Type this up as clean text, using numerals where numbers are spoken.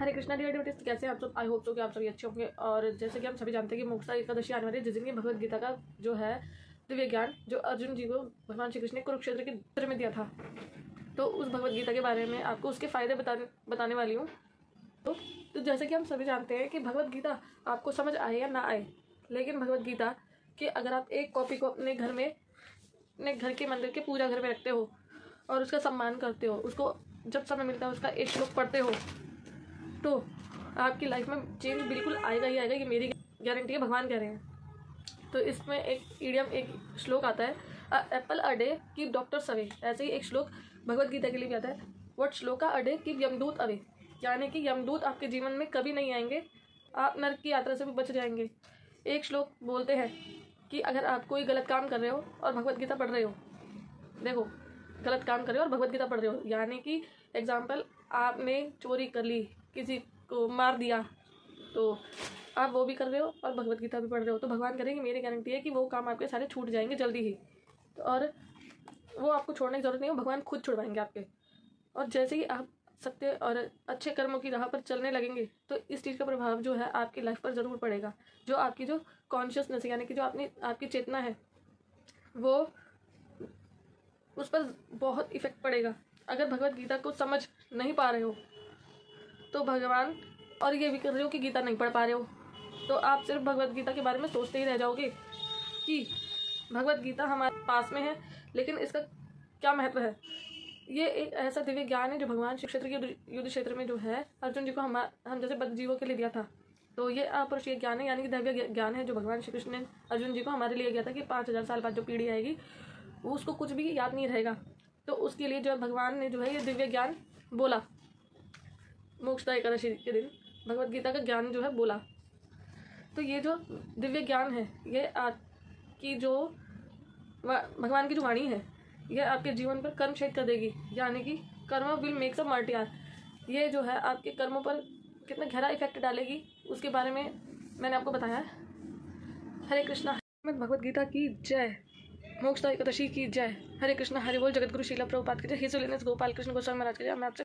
हरे Krishna dear devotees, कैसे आप सब? आई होप तो कि आप सभी अच्छे होंगे। और जैसे कि हम सभी जानते हैं कि मोक्षा एकादशी आने वाली है, जिस दिन की भगवद गीता का जो है दिव्य ज्ञान जो अर्जुन जी को भगवान श्री कृष्ण ने कुरुक्षेत्र के युद्ध में दिया था, तो उस भगवद गीता के बारे में आपको उसके फायदे बताने वाली हूँ। तो जैसे कि हम सभी जानते हैं कि भगवद गीता आपको समझ आए या ना आए, लेकिन भगवद गीता कि अगर आप एक कॉपी को अपने घर में, अपने घर के मंदिर के पूजा घर में रखते हो और उसका सम्मान करते हो, उसको जब समय मिलता है उसका एक श्लोक पढ़ते हो, तो आपकी लाइफ में चेंज बिल्कुल आएगा ही आएगा। ये मेरी गारंटी है, भगवान कह रहे हैं। तो इसमें एक ईडियम, एक श्लोक आता है, Apple a day keep doctors away. ऐसे ही एक श्लोक भगवद गीता के लिए भी आता है, what shloka a day keep यमदूत अवे, यानी कि यमदूत आपके जीवन में कभी नहीं आएंगे, आप नरक की यात्रा से भी बच जाएंगे। एक श्लोक बोलते हैं कि अगर आप कोई गलत काम कर रहे हो और भगवद गीता पढ़ रहे हो, देखो गलत काम कर रहे हो और भगवद गीता पढ़ रहे हो, यानी कि एग्जाम्पल आपने चोरी कर ली, किसी को मार दिया, तो आप वो भी कर रहे हो और भगवद गीता भी पढ़ रहे हो, तो भगवान करेंगे, मेरी गारंटी है कि वो काम आपके सारे छूट जाएंगे जल्दी ही। और वो आपको छोड़ने की जरूरत नहीं है, भगवान खुद छुड़वाएंगे आपके। और जैसे ही आप सत्य और अच्छे कर्मों की राह पर चलने लगेंगे, तो इस चीज़ का प्रभाव जो है आपकी लाइफ पर ज़रूर पड़ेगा। जो आपकी जो कॉन्शियसनेस, यानी कि जो आपकी चेतना है, वो उस पर बहुत इफेक्ट पड़ेगा। अगर भगवद गीता को समझ नहीं पा रहे हो तो भगवान, और ये भी कर रहे हो कि गीता नहीं पढ़ पा रहे हो, तो आप सिर्फ भगवद गीता के बारे में सोचते ही रह जाओगे कि भगवद गीता हमारे पास में है, लेकिन इसका क्या महत्व है। ये एक ऐसा दिव्य ज्ञान है जो भगवान श्री क्षेत्र के युद्ध क्षेत्र में जो है अर्जुन जी को हम जैसे बद्ध जीवों के लिए दिया था। तो ये अपरुषीय ज्ञान है, यानी कि दिव्य ज्ञान है जो भगवान श्री कृष्ण ने अर्जुन जी को हमारे लिए दिया था कि 5000 साल बाद जो पीढ़ी आएगी वो उसको कुछ भी याद नहीं रहेगा। तो उसके लिए जो भगवान ने जो है ये दिव्य ज्ञान बोला, मोक्ष एकादशी के दिन भगवद गीता का ज्ञान जो है बोला। तो ये जो दिव्य ज्ञान है, ये आपकी जो भगवान की जो वाणी है, ये आपके जीवन पर कर्म शेड कर देगी, यानी कि कर्म विल मेक्स अ मार्टियर। ये जो है आपके कर्मों पर कितना गहरा इफेक्ट डालेगी, उसके बारे में मैंने आपको बताया है। हरे कृष्णा। भगवद गीता की जय। मोक्ष एकादशी की जय। हरे कृष्णा। हरि बोल। जगत गुरु शीला प्रभुपाद की जय। हिज होलीनेस गोपाल कृष्ण गोस्वामी महाराज की जय। मैं आपसे